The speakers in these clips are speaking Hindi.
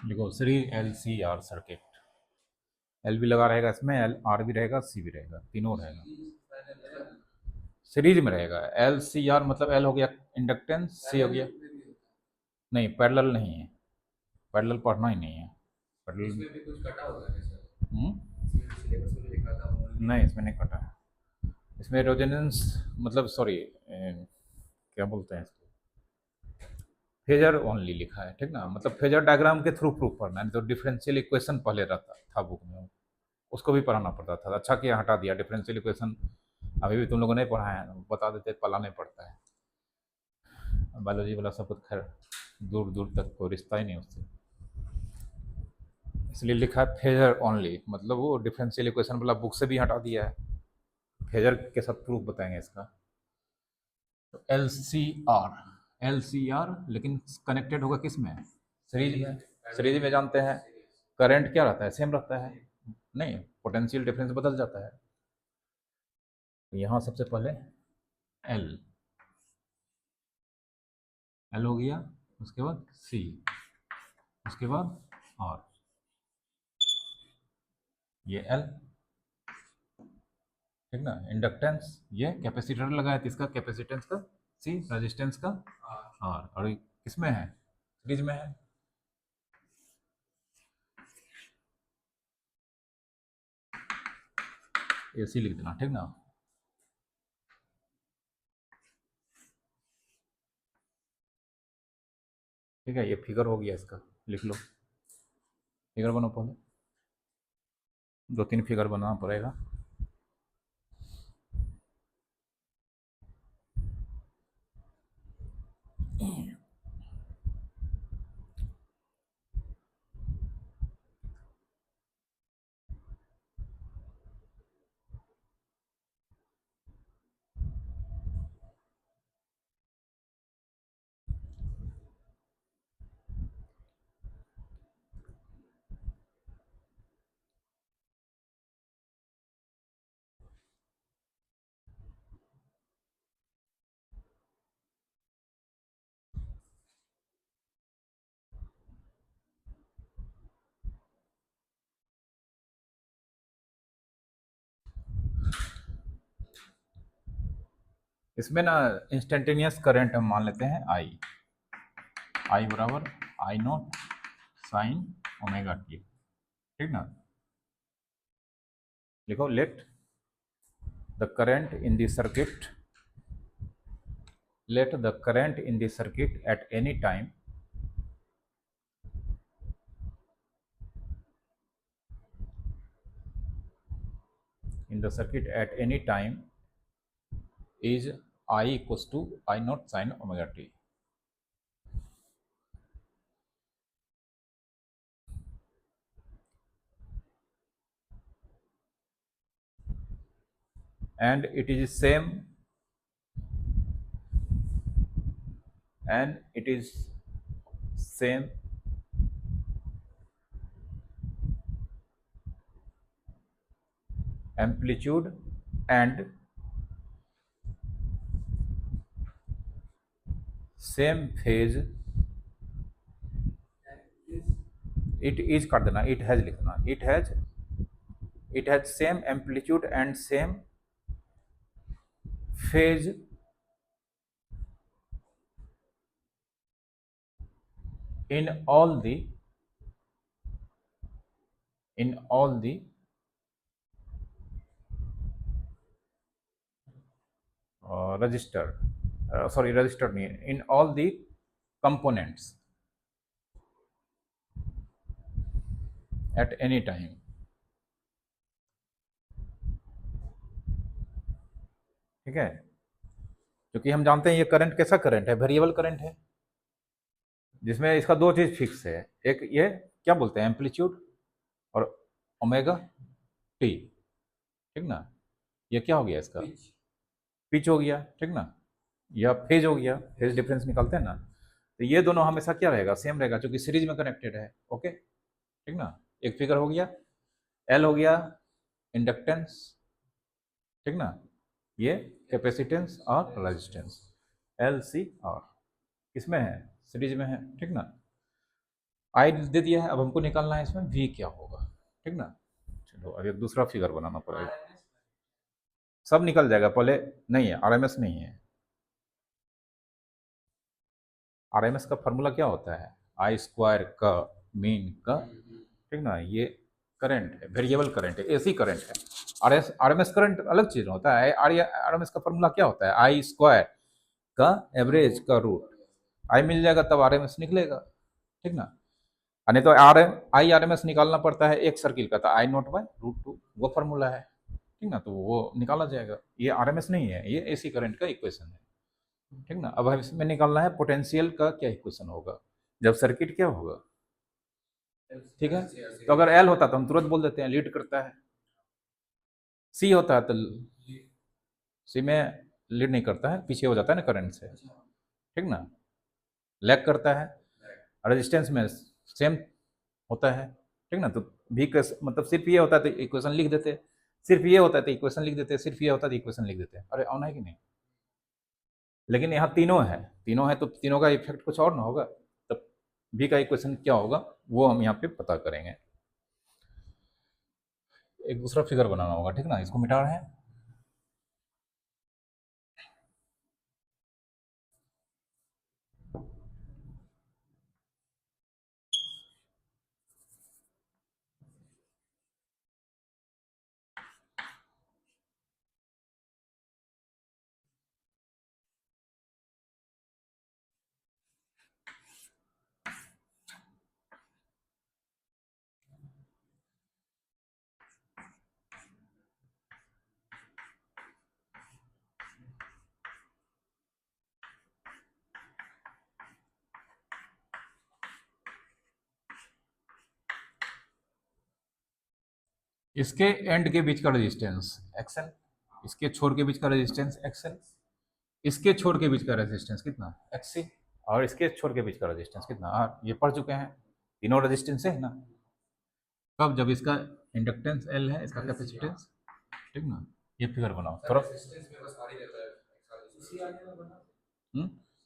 देखो series L C R circuit, L भी लगा रहेगा इसमें, एल आर भी रहेगा, सी भी रहेगा, तीनों रहेगा, सीरीज में रहेगा। एल सी आर मतलब एल हो गया इंडक्टेंस, सी हो गया, नहीं पैरेलल नहीं है, पैरेलल पढ़ना ही नहीं है पैरेलल। इसमें भी कुछ कटा होगा क्या सर? सिलेबस में लिखा था नहीं, इसमें नहीं कटा है। इसमें रेजोनेंस मतलब सॉरी क्या बोलते हैं इसको, फेजर ओनली लिखा है, ठीक ना, मतलब फेजर डायग्राम के थ्रू प्रूफ करना है। तो डिफरेंशियल इक्वेशन पहले रहता था बुक में, उसको भी पढ़ाना पड़ता था। अच्छा किया हटा दिया डिफरेंशियल इक्वेशन, अभी भी तुम लोगों ने पढ़ा है, बता देते, पला नहीं पड़ता है। बायोलॉजी वाला सब कुछ खैर दूर दूर तक कोई रिश्ता ही नहीं उससे, इसलिए लिखा है फेजर ओनली, मतलब वो डिफरेंशियल इक्वेशन वाला बुक से भी हटा दिया है, फेजर के साथ प्रूफ बताएंगे इसका। तो एल सी आर लेकिन कनेक्टेड होगा किस में, सीरीज में। सीरीज में जानते हैं करंट क्या रहता है, सेम रहता है, नहीं पोटेंशियल डिफरेंस बदल जाता है। तो यहाँ सबसे पहले एल, एल हो गया, उसके बाद सी, उसके बाद आर, ये एल, ठीक ना, इंडक्टेंस, ये कैपेसिटर लगाया तो इसका कैपेसिटेंस का सी, रेजिस्टेंस का आर, और किसमें है, सीरीज में है। ए सी लिख देना, ठीक ना। ठीक है, ये फिगर हो गया इसका, लिख लो, फिगर बनाओ पहले, दो तीन फिगर बनाना पड़ेगा। इसमें ना इंस्टेंटेनियस करंट हम मान लेते हैं आई, आई बराबर I naught sine omega T, ठीक ना। लिखो let the current in the circuit, let the current in the circuit at any time in the circuit at any time is I equals to I naught sin omega t, and it is same, and it is same amplitude and same phase, it is कर देना, it has लिखना, it has same amplitude and same phase in all the in all the register, sorry register नहीं, in all the components at any time, ठीक है। क्योंकि हम जानते हैं ये करंट कैसा करंट है, वेरिएबल करंट है, जिसमें इसका दो चीज फिक्स है, एक ये क्या बोलते हैं एम्पलीट्यूड और ओमेगा टी, ठीक ना। ये क्या हो गया इसका, पिच हो गया, ठीक ना, या फेज हो गया, फेज डिफरेंस निकालते हैं ना। तो ये दोनों हमेशा क्या रहेगा, सेम रहेगा, क्योंकि सीरीज में कनेक्टेड है, ओके, ठीक ना। एक फिगर हो गया, एल हो गया इंडक्टेंस, ठीक ना, ये कैपेसिटेंस और रेजिस्टेंस, एल सी आर किसमें है, सीरीज में है, ठीक ना। आई दे दिया है, अब हमको निकालना है इसमें वी क्या होगा, ठीक ना। चलो अब एक दूसरा फिगर बनाना पड़ेगा। सब निकल जाएगा पहले। नहीं है, आरएमएस नहीं है। आरएमएस का फॉर्मूला क्या होता है, आई स्क्वायर का मीन का, ठीक ना। ये करंट है, वेरिएबल करंट है, एसी करंट है। आरएमएस करंट अलग चीज होता है। आरएमएस का फॉर्मूला क्या होता है, आई स्क्वायर का एवरेज का रूट। आई मिल जाएगा तब आरएमएस निकलेगा, ठीक ना। नहीं तो आई आरएमएस निकालना पड़ता है एक सर्किल का, तो I0/√2 वो फॉर्मूला है, ठीक ना। तो वो निकाला जाएगा। ये आरएमएस नहीं है, ये एसी करंट का इक्वेशन है, ठीक ना। अब इसमें निकालना है पोटेंशियल का क्या इक्वेशन होगा जब सर्किट क्या होगा, ठीक है। तो अगर एल होता तो हम तुरंत बोल देते हैं लीड करता है। सी होता है तो सी में लीड नहीं करता है, पीछे हो जाता है ना करंट से, ठीक ना। लैग करता है। रेजिस्टेंस में सेम होता है, ठीक ना। तो भी मतलब सिर्फ ये होता है तो इक्वेशन लिख देते, सिर्फ ये होता है तो इक्वेशन लिख देते, सिर्फ ये होता है तो इक्वेशन लिख देते। अरे ऑन है कि नहीं। लेकिन यहाँ तीनों है तो तीनों का इफेक्ट कुछ और ना होगा, तब बी का इक्वेशन क्या होगा वो हम यहाँ पे पता करेंगे। एक दूसरा फिगर बनाना होगा, ठीक ना। इसको मिटा रहे हैं। इसके एंड के बीच का रेजिस्टेंस एक्सएल, इसके छोर के बीच का रेजिस्टेंस एक्सएल, इसके छोर के बीच का रेजिस्टेंस कितना एक्ससी, और इसके छोर के बीच का रेजिस्टेंस कितना आर। ये पढ़ चुके हैं, तीनों रेजिस्टेंस है ना। कब, जब इसका इंडक्टेंस एल है, इसका कैपेसिटेंस, ठीक ना। ये फिगर बनाओ थोड़ा।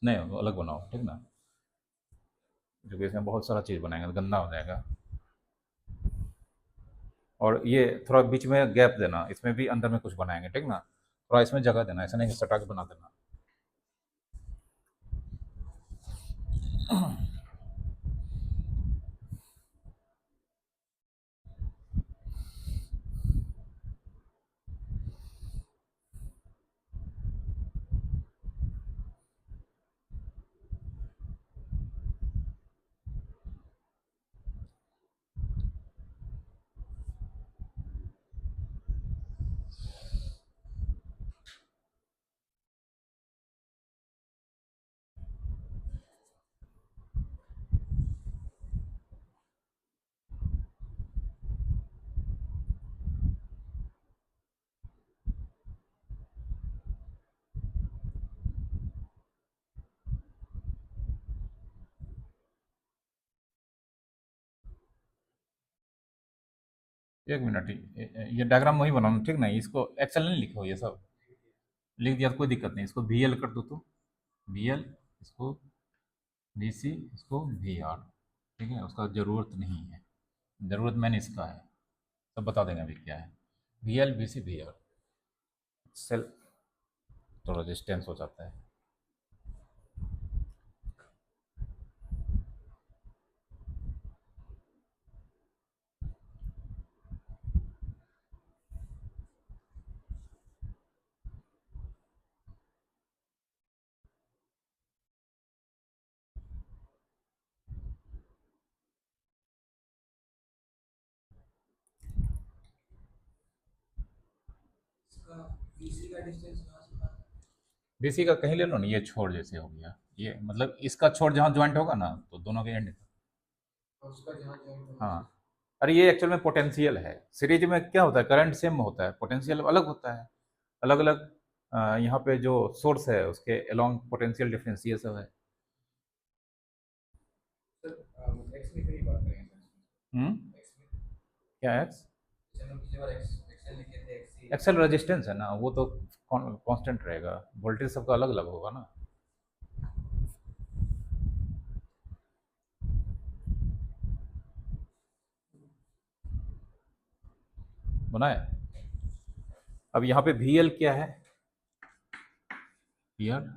नहीं वो अलग बनाओ, ठीक ना, क्योंकि इसमें बहुत सारा चीज़ बनाएंगे तो गंदा हो जाएगा। और ये थोड़ा बीच में गैप देना, इसमें भी अंदर में कुछ बनाएंगे, ठीक ना। थोड़ा इसमें जगह देना, ऐसा नहीं कि सटा के बना देना। एक मिनट, ये डायग्राम वही बनाना, ठीक ना। इसको एक्सेल नहीं लिखो, ये सब लिख दिया तो कोई दिक्कत नहीं। इसको वी एल कर दो तो वी एल, इसको वी सी, इसको वी आर, ठीक है। उसका ज़रूरत नहीं है, ज़रूरत मैंने इसका है, सब बता देंगे अभी क्या है। V L V C V R cell तो रेजिस्टेंस हो जाता है। बीसी का कहीं ले लो ना, ये छोर जैसे हो गया, ये मतलब इसका छोर जहाँ ज्वाइंट होगा ना तो दोनों के एंड। हाँ। अरे ये एक्चुअल में पोटेंशियल है, सीरीज में क्या होता है करंट सेम होता है, पोटेंशियल अलग होता है। अलग अलग यहाँ पे जो सोर्स है उसके अलोंग पोटेंशियल डिफरेंस ये सब है। हम्म, क्या एक्स, एक्सेल रेजिस्टेंस है ना, वो तो कांस्टेंट रहेगा, वोल्टेज सबका अलग अलग होगा ना। बनाए। अब यहाँ पे वी एल क्या है, here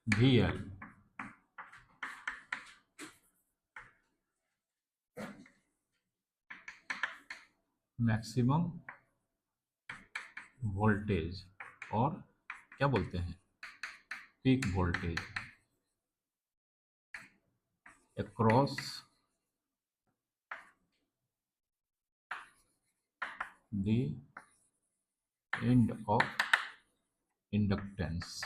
V L maximum voltage और क्या बोलते हैं peak voltage across the end of inductance.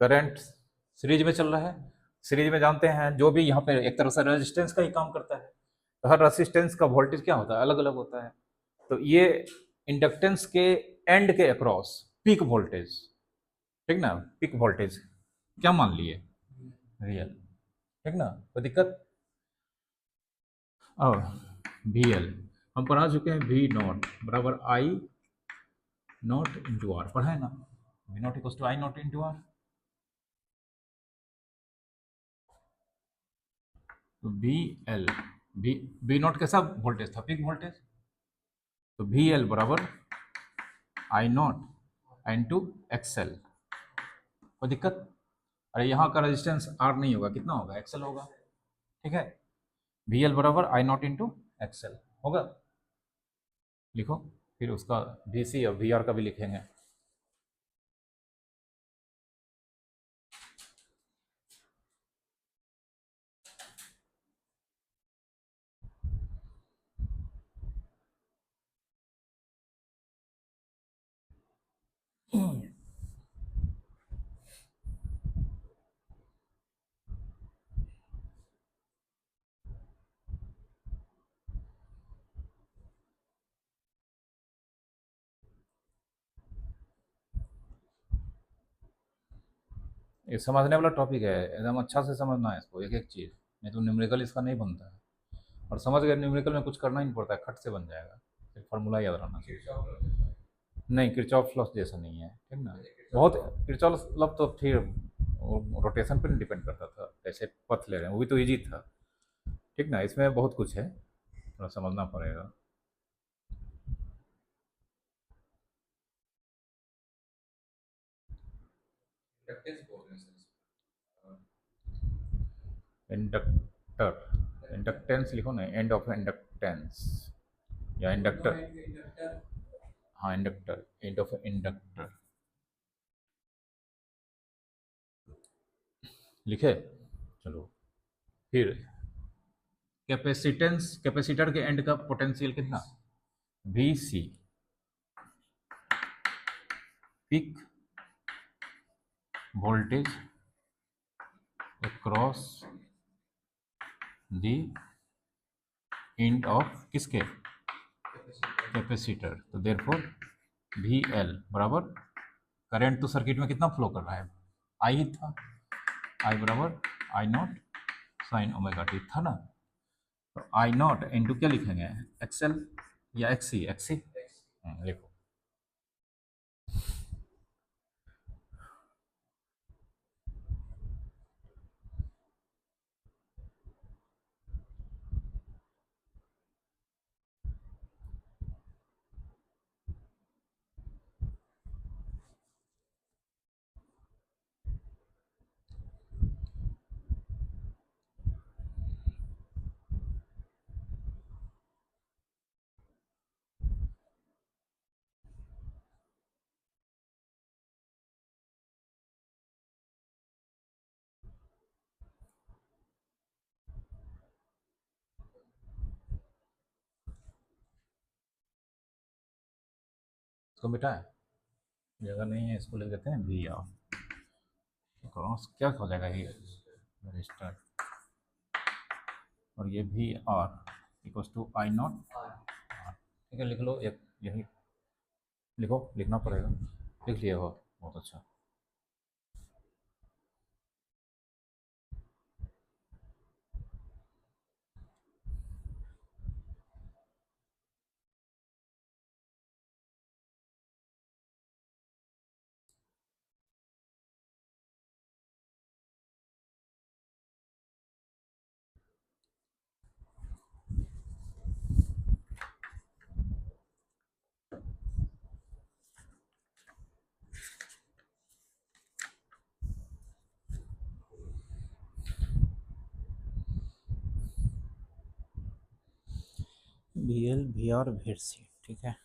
Current series में चल रहा है, सीरीज में जानते हैं जो भी यहाँ पे एक तरह से रेजिस्टेंस का ही काम करता है, तो हर रेजिस्टेंस का वोल्टेज क्या होता है, अलग अलग होता है। तो ये इंडक्टेंस के एंड के अक्रॉस पीक वोल्टेज, ठीक ना, पीक वोल्टेज क्या मान लिए, रियल, ठीक ना, कोई दिक्कत। अब वी एल हम पढ़ा चुके हैं, वी नॉट बराबर आई नॉट इंटू आर, पढ़ा है ना, V naught equal to I naught into R. तो वी एल वी नॉट कैसा वोल्टेज था, पीक वोल्टेज, तो वी एल बराबर आई नॉट इंटू एक्सएल, कोई दिक्कत। अरे यहाँ का रेजिस्टेंस आर नहीं होगा, कितना होगा, एक्सएल होगा, ठीक है। वी एल बराबर आई नॉट इंटू एक्सएल होगा, लिखो। फिर उसका वी सी और वी आर का भी लिखेंगे। ये समझने वाला टॉपिक है, एकदम अच्छा से समझना है इसको, एक एक चीज़, नहीं तो न्यूमेरिकल इसका नहीं बनता है। और समझ गए, न्यूमेरिकल में कुछ करना ही नहीं पड़ता है, खट से बन जाएगा, सिर्फ फार्मूला याद रहना चाहिए। नहीं, किरचॉफ लॉस जैसा नहीं है, ठीक ना। बहुत किरचॉफ लॉ तो फिर रोटेशन पर डिपेंड करता था, कैसे पथ ले रहे हैं, वो भी तो इजी था, ठीक ना। इसमें बहुत कुछ है, थोड़ा समझना पड़ेगा। इंडक्टर, इंडक्टेंस लिखो ना, एंड ऑफ इंडक्टेंस या इंडक्टर, हाँ इंडक्टर, एंड ऑफ इंडक्टर लिखे, चलो। फिर कैपेसिटेंस, कैपेसिटर के एंड का पोटेंशियल कितना, V C, peak voltage across the end of किसके, कैपेसिटर। तो देयरफॉर वी एल बराबर, करंट तो सर्किट में कितना फ्लो कर रहा है, आई ही था, आई बराबर I naught sine omega T था ना। तो आई नॉट इंटू क्या लिखेंगे, एक्सएल या एक्सी, एक्सी लिखो। इसको मिटाएं, जगह नहीं है, इसको लिख देते हैं वी आर, क्रॉस क्या हो जाएगा ये रजिस्टर, और ये V R equals to I naught, ठीक है, लिख लो, एक यही लिखो, लिखना पड़ेगा, लिख लिया हो, बहुत अच्छा। B L V R V C, ठीक है।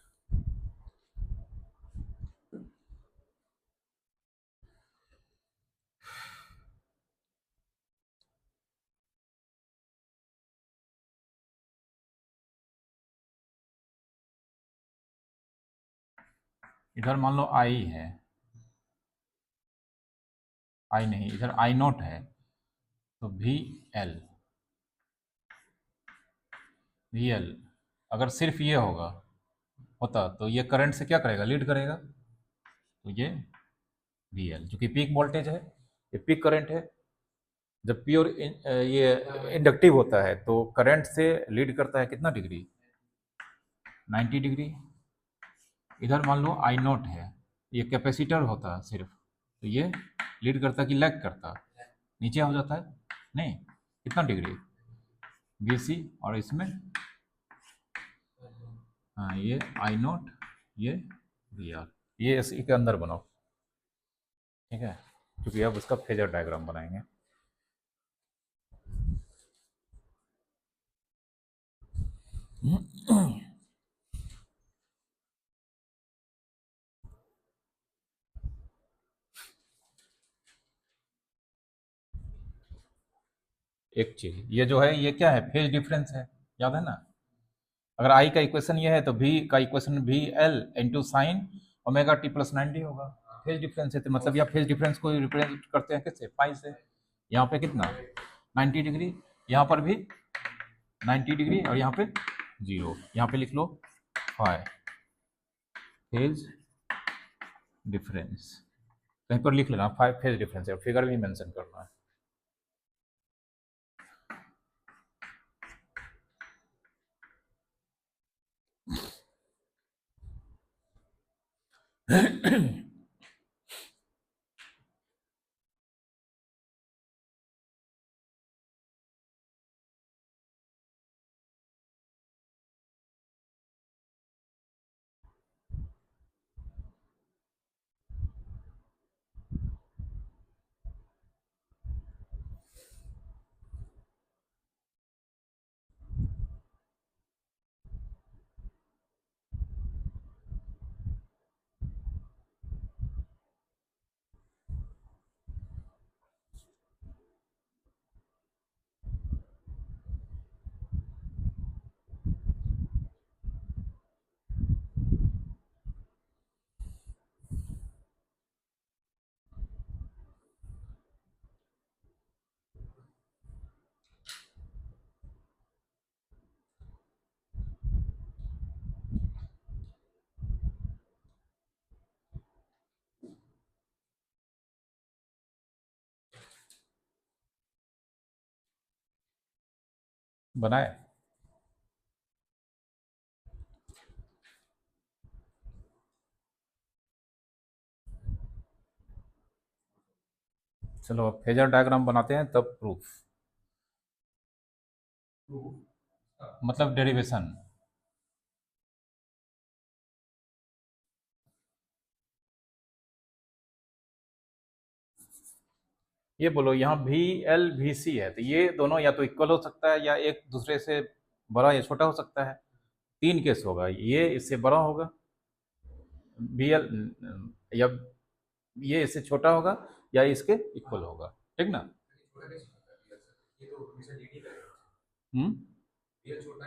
इधर मान लो आई है, आई नहीं, इधर आई नॉट है, तो वी एल, वी एल अगर सिर्फ ये होता तो ये करंट से क्या करेगा, लीड करेगा, तो ये वी एल चूंकि पीक वोल्टेज है, ये पीक करंट है। जब प्योर ये इंडक्टिव होता है तो करंट से लीड करता है कितना डिग्री, 90 डिग्री। इधर मान लो आई नॉट है, ये कैपेसिटर होता है सिर्फ, तो ये लीड करता कि लैग करता, नीचे हो जाता है, नहीं, कितना डिग्री, बी सी, और इसमें हाँ ये आई नॉट, ये वी आर, ये इसी के अंदर बनाओ, ठीक है, क्योंकि अब उसका फेजर डायग्राम बनाएंगे। एक चीज ये जो है ये क्या है, फेज डिफरेंस है, याद है ना। अगर आई का इक्वेशन ये है तो भी का इक्वेशन भी L into sine omega T plus 90 होगा। फेज डिफरेंस है तो मतलब या फेज डिफरेंस को रिप्रेजेंट करते हैं किससे, पाई से। यहाँ पे कितना 90 डिग्री, यहाँ पर भी 90 डिग्री, और यहाँ पे 0, यहाँ पे लिख लो फाई फेज डिफरेंस, कहीं पर लिख लेना फाइव फेज डिफरेंस है, फिगर भी मेंशन करना है। बनाए, चलो अब फेजर डायग्राम बनाते हैं तब प्रूफ, मतलब डेरिवेशन। ये बोलो यहाँ वी एल वी सी है, तो ये दोनों या तो इक्वल हो सकता है या एक दूसरे से बड़ा या छोटा हो सकता है। तीन केस होगा, ये इससे बड़ा होगा वी एल, या ये इससे छोटा होगा या इसके इक्वल होगा, ठीक ना। हम्म,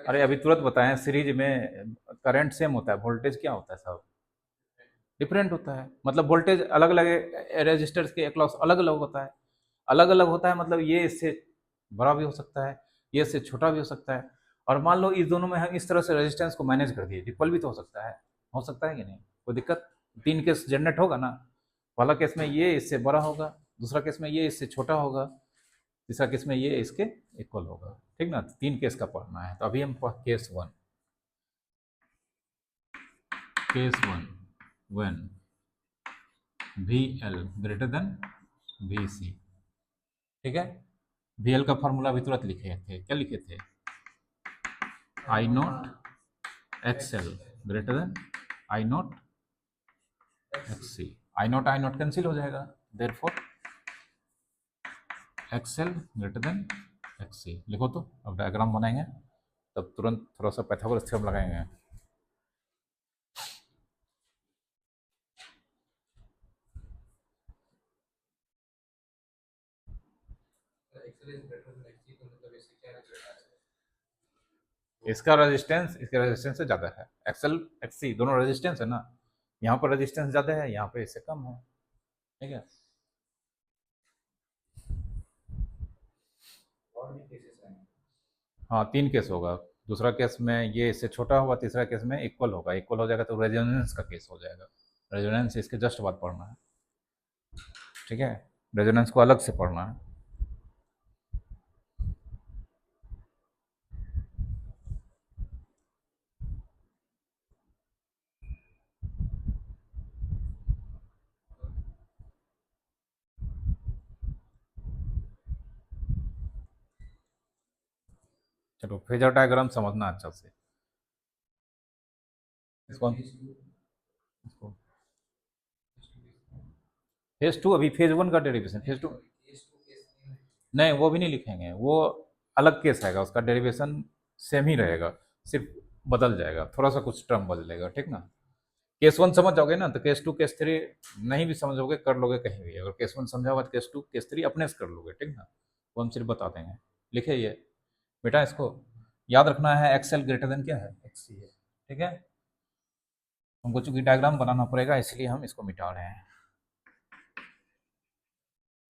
अरे अभी तुरंत बताएं, सीरीज में करंट सेम होता है, वोल्टेज क्या होता है सब डिफरेंट होता है, मतलब वोल्टेज अलग अलग रेजिस्टर्स के अक्रॉस अलग अलग होता है, अलग अलग होता है, मतलब ये इससे बड़ा भी हो सकता है, ये इससे छोटा भी हो सकता है। और मान लो इस दोनों में हम इस तरह से रेजिस्टेंस को मैनेज कर दिए, इक्वल भी तो हो सकता है कि नहीं, कोई दिक्कत। तीन केस जनरेट होगा ना, पहला केस में ये इससे बड़ा होगा, दूसरा केस में ये इससे छोटा होगा, तीसरा केस में ये इसके इक्वल होगा, ठीक ना। तीन केस का पढ़ना है, तो अभी हम case one, when V L greater than V C, ठीक है। वी एल का फॉर्मूला भी तुरंत लिखे थे, क्या लिखे थे, I naught X L greater than I naught X C, I naught cancel हो जाएगा, therefore X L greater than X C लिखो। तो अब डायग्राम बनाएंगे, तब तुरंत थोड़ा सा पाइथागोरस थ्योरम लगाएंगे। इसका रेजिस्टेंस से ज़्यादा है, एक्सएल एक्ससी दोनों रेजिस्टेंस है ना, यहाँ पर रेजिस्टेंस ज़्यादा है, यहाँ पे इससे कम है, ठीक है। और भी केसेस हैं। हाँ 3 केस होगा, दूसरा केस में ये इससे छोटा होगा, तीसरा केस में इक्वल होगा, इक्वल हो जाएगा तो रेजोनेंस का केस हो जाएगा। रेजोनेंस इसके जस्ट बाद पढ़ना है, ठीक है, रेजोनेंस को अलग से पढ़ना है। चलो फेजर डायग्राम समझना अच्छा से, इसको फेज टू, अभी फेज वन का डेरिवेशन, फेज टू नहीं वो भी नहीं लिखेंगे, वो अलग केस आएगा, उसका डेरिवेशन सेम ही रहेगा, सिर्फ बदल जाएगा, थोड़ा सा कुछ टर्म बदलेगा, ठीक ना। केस वन समझ जाओगे ना तो केस टू केस थ्री नहीं भी समझोगे कर लोगे कहीं भी, अगर केस वन समझा हुआ तो केस टू केस थ्री अपने से कर लोगे, ठीक ना, वो हम सिर्फ बता देंगे। लिखे ये बेटा, इसको याद रखना है, एक्सएल ग्रेटर देन क्या है, एक्सी है, ठीक है। हमको चूंकि डायग्राम बनाना पड़ेगा इसलिए हम इसको मिटा रहे हैं,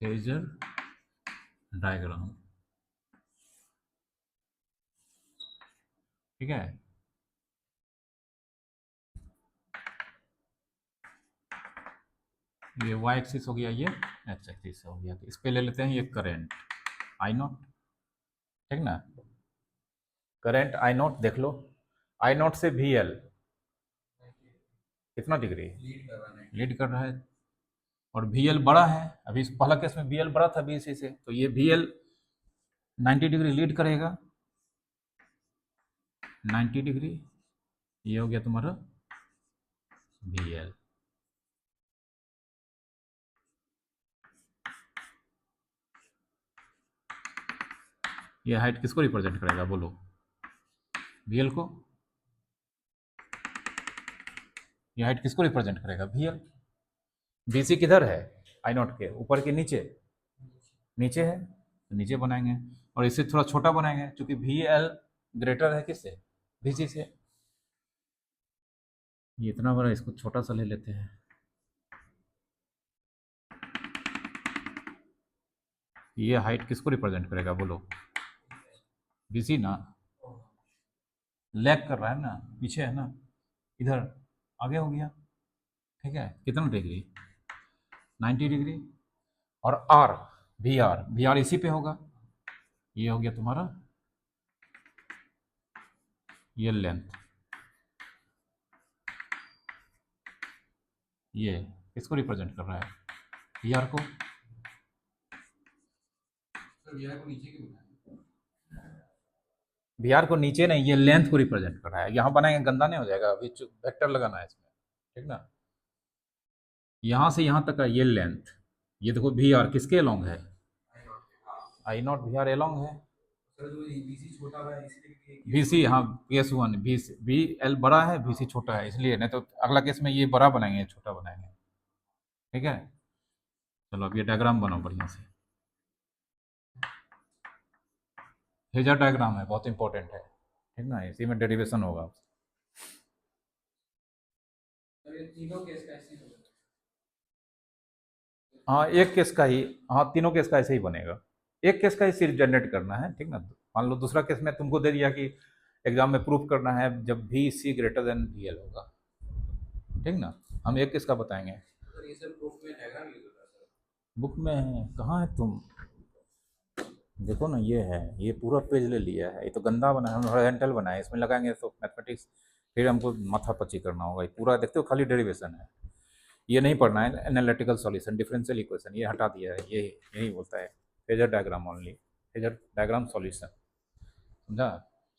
फेजर डायग्राम, ठीक है। ये वाई एक्सिस हो गया, ये एक्स एक्सिस हो गया, तो इस पे ले लेते हैं ये करंट आई नॉट, ठीक ना। करंट आई नॉट देख लो, आई नॉट से वी एल कितना डिग्री लीड कर रहा है, और वी एल बड़ा है, अभी इस पहला केस में वी एल बड़ा था बी सी से, तो ये वी एल 90 डिग्री लीड करेगा, 90 डिग्री, ये हो गया तुम्हारा वी एल। ये हाइट किसको रिप्रेजेंट करेगा बोलो, वी एल को, ये हाइट किसको रिप्रेजेंट करेगा वी एल। बी सी किधर है, आई नॉट के ऊपर के नीचे, नीचे है तो नीचे बनाएंगे, और इसे थोड़ा छोटा बनाएंगे क्योंकि वी एल ग्रेटर है किससे, वी सी से, ये इतना बड़ा, इसको छोटा सा ले लेते हैं। ये हाइट किसको रिप्रेजेंट करेगा बोलो, बी सी ना, लैग कर रहा है ना, पीछे है ना, इधर आगे हो गया, ठीक है, कितना डिग्री 90 डिग्री, और आर वी आर इसी पे होगा, ये हो गया तुम्हारा ये लेंथ, ये किसको रिप्रेजेंट कर रहा है, वी आर को, वी आर को नीचे नहीं, ये लेंथ को रिप्रेजेंट कर रहा है, यहाँ बनाएंगे गंदा नहीं हो जाएगा, अभी वेक्टर लगाना है इसमें, ठीक ना। यहाँ से यहाँ तक का ये लेंथ, ये देखो वी आर किसके अलोंग है, आई नॉट वी आर अलोंग है, वी सी, हाँ केस वन वी एल बड़ा है वी सी छोटा है, इसलिए, नहीं तो अगला केस में ये बड़ा बनाएंगे छोटा बनाएंगे, ठीक है। चलो अब ये डायग्राम बनाओ बढ़िया से, फेजर डायग्राम है, बहुत इंपॉर्टेंट है, ठीक ना, इसी में डेरिवेशन होगा। हाँ एक केस का ही, हाँ तीनों केस का ऐसे ही बनेगा, एक केस का ही सिर्फ जनरेट करना है, ठीक ना। मान लो दूसरा केस में तुमको दे दिया कि एग्जाम में प्रूफ करना है जब V C greater than V L होगा, ठीक ना, हम एक केस का बताएंगे। बुक में है कहाँ है तुम, देखो ना ये है, ये पूरा पेज ले लिया है, ये तो गंदा बना है, हम हॉरिजॉन्टल बनाए, इसमें लगाएंगे तो मैथमेटिक्स फिर हमको माथा पच्ची करना होगा, ये पूरा देखते हो खाली डेरिवेशन है, ये नहीं पढ़ना है, एनालिटिकल सॉल्यूशन डिफरेंशियल इक्वेशन ये हटा दिया है, ये यही बोलता है phasor diagram only, phasor diagram solution, समझा,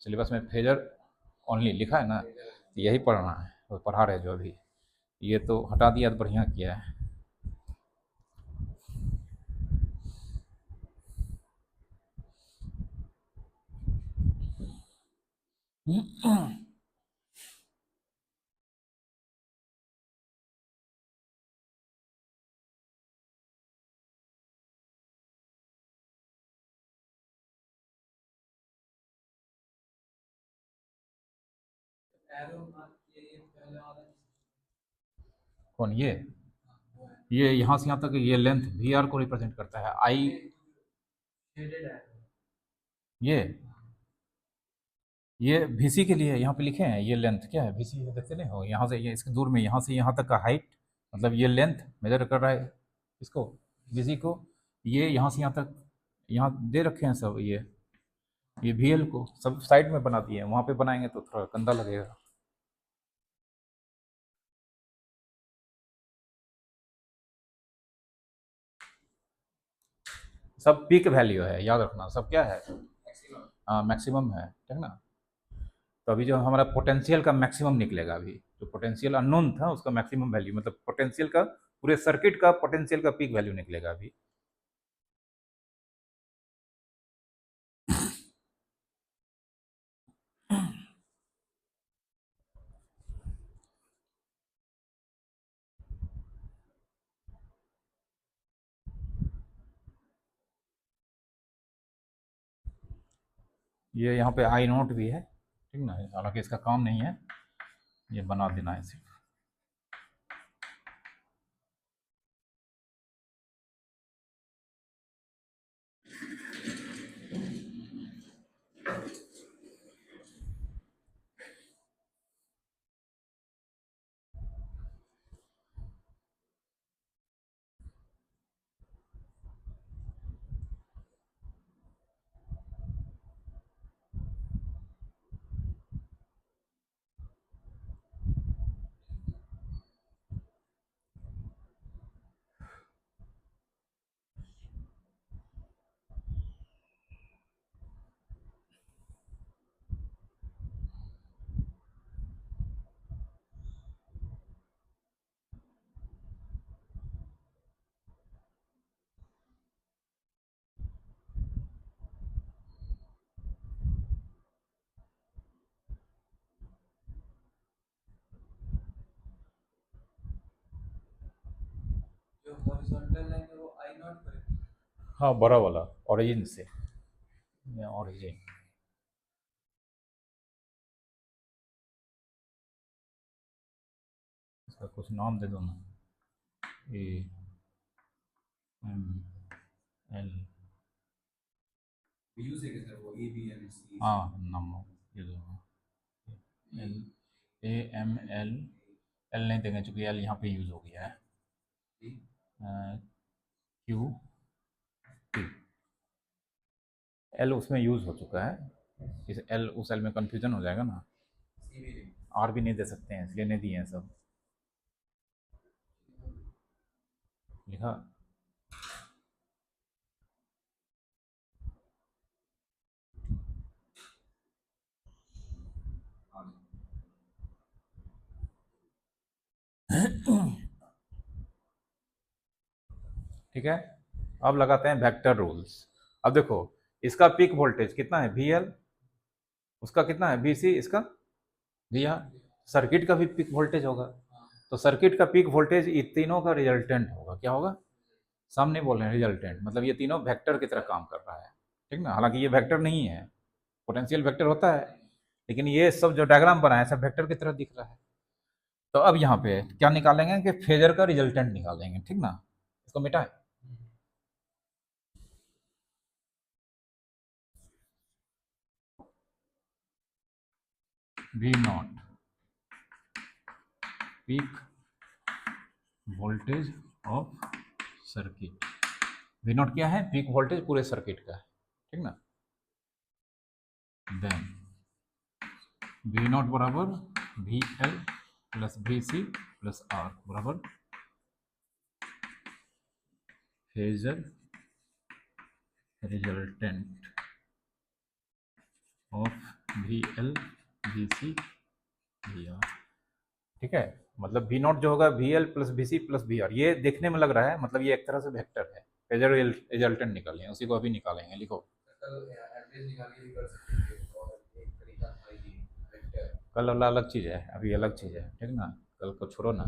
सिलेबस में फेजर ओनली लिखा है ना, यही पढ़ना है, वो पढ़ा रहे जो अभी, ये तो हटा दिया तो बढ़िया किया है। कौन ये यहाँ से यहाँ तक ये लेंथ वी आर को रिप्रेजेंट करता है। आई ये ये VC के लिए यहाँ पे लिखे हैं, ये लेंथ क्या है VC देखते नहीं हो, यहाँ से ये इसके दूर में यहाँ से यहाँ तक का हाइट, मतलब ये लेंथ मेजर कर रहा है इसको VC को। ये यहाँ से यहाँ तक यहाँ दे रखे हैं सब, ये VL को सब साइड में बना दिए हैं, वहाँ पे बनाएंगे तो थोड़ा गंदा लगेगा। सब पीक वैल्यू है, याद रखना, सब क्या है, हाँ मैक्सिमम है, ठीक ना। तो अभी जो हमारा पोटेंशियल का मैक्सिमम निकलेगा, अभी जो पोटेंशियल अननोन था उसका मैक्सिमम वैल्यू, मतलब पोटेंशियल का पूरे सर्किट का पोटेंशियल का पीक वैल्यू निकलेगा अभी। ये यहाँ पे आई नोट भी है, ठीक ना, हालांकि इसका काम नहीं है, ये बना देना है सिर्फ। हाँ बड़ा वाला ओरिजिन से, ओरिजिन इसका कुछ नाम दे दो ना, AML, हाँ नाम ये दो, AML, एल नहीं देंगे चूंकि एल यहाँ पे यूज हो गया है, QT, एल उसमें यूज हो चुका है, इस एल उस एल में कंफ्यूजन हो जाएगा ना, आर भी नहीं दे सकते हैं इसलिए नहीं दिए हैं सब, लिखा। ठीक है, अब लगाते हैं वेक्टर रूल्स। अब देखो इसका पीक वोल्टेज कितना है VL, उसका कितना है VC, इसका VR, सर्किट का भी पीक वोल्टेज होगा, तो सर्किट का पीक वोल्टेज ये तीनों का रिजल्टेंट होगा, क्या होगा, सामने बोल रहे हैं रिजल्टेंट, मतलब ये तीनों वेक्टर की तरह काम कर रहा है, ठीक ना। हालांकि ये वेक्टर नहीं है, पोटेंशियल वेक्टर होता है, लेकिन ये सब जो डायग्राम बना है सब वेक्टर की तरह दिख रहा है। तो अब यहाँ पे क्या निकालेंगे कि फेजर का रिजल्टेंट निकालेंगे, ठीक ना। इसको मिटाएं, V0 peak voltage of circuit, V0 क्या है, पीक वोल्टेज पूरे सर्किट का है, ठीक ना। देन V0 बराबर VL plus VC plus R बराबर phasor resultant of VL VC VR, ठीक है। मतलब V0 जो होगा VL plus VC plus VR, ये देखने में लग रहा है, मतलब ये एक तरह से वेक्टर है, फेजर रिजल्टेंट निकालें, उसी को अभी निकालेंगे, लिखो। कल वाला अलग चीज़ है, अभी अलग चीज़ है, ठीक ना। कल को छोड़ो ना,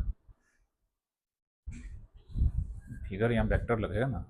फिगर यहाँ वेक्टर लगेगा ना।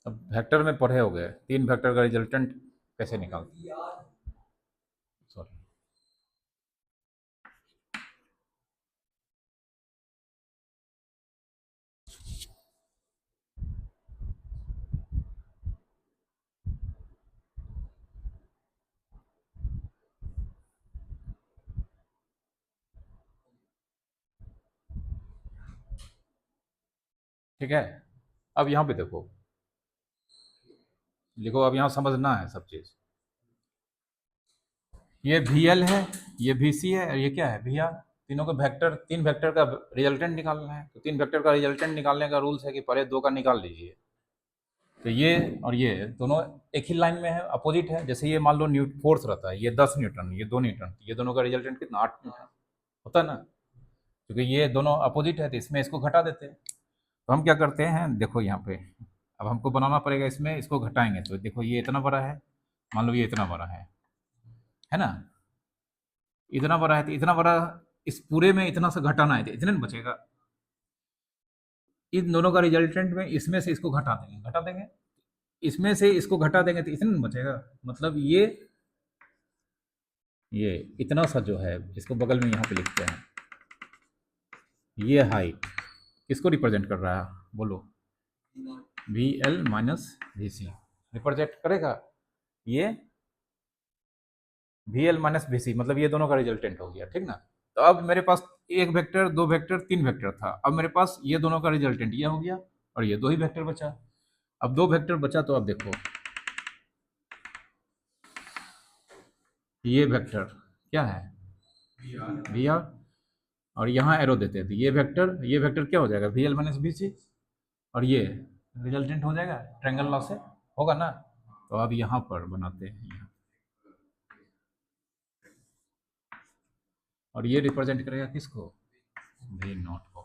अब वेक्टर में पढ़े हो गए, 3 वेक्टर का रिजल्टेंट कैसे निकाल, सॉरी। ठीक है, अब यहाँ पे देखो, लिखो, अब यहाँ समझना है सब चीज़। ये वी एल है, ये वी सी है, और ये क्या है, वी आर। तीनों का वेक्टर, 3 वेक्टर का रिजल्टेंट निकालना है। तो 3 वेक्टर का रिजल्टेंट निकालने का रूल्स है कि पहले 2 का निकाल लीजिए। तो ये और ये दोनों एक ही लाइन में है, अपोजिट है। जैसे ये मान लो फोर्स रहता है, ये 10 न्यूटन, ये 2 न्यूटन, ये दोनों का रिजल्टेंट कितना, 8 न्यूटन होता है ना। क्योंकि ये दोनों अपोजिट है तो इसमें इसको घटा देते हैं। तो हम क्या करते हैं, देखो यहाँ पे, अब हमको बनाना पड़ेगा, इसमें इसको घटाएंगे तो देखो ये इतना बड़ा है, मान लो ये इतना बड़ा है ना। इतना बड़ा है तो इतना बड़ा, इस पूरे में इतना सा घटाना है तो इतने में बचेगा। इन दोनों का रिजल्टेंट में इसमें से इसको घटा देंगे, इसमें से इसको घटा देंगे तो इतने में बचेगा। मतलब ये इतना सा जो है, इसको बगल में यहाँ पे लिखते हैं, ये हाइट किसको रिप्रेजेंट कर रहा है, बोलो। V L minus V C represent करेगा ये, V L minus V C, मतलब ये दोनों का रिजल्टेंट हो गया, ठीक ना। तो अब मेरे पास एक वेक्टर, 2 वेक्टर, 3 वेक्टर था। अब मेरे पास ये दोनों का रिजल्टेंट ये हो गया, और ये 2 ही वेक्टर बचा। अब 2 वेक्टर बचा, तो अब देखो ये वेक्टर क्या है, वी आर, और यहाँ एरो देते हैं तो ये वेक्टर क्या हो जाएगा, वी एल माइनस वी सी, और ये रिजल्टेंट हो जाएगा ट्रायंगल लॉ से, होगा ना। तो अब यहाँ पर बनाते हैं यहाँ, और ये रिप्रेजेंट करेगा किसको, वी नॉट को,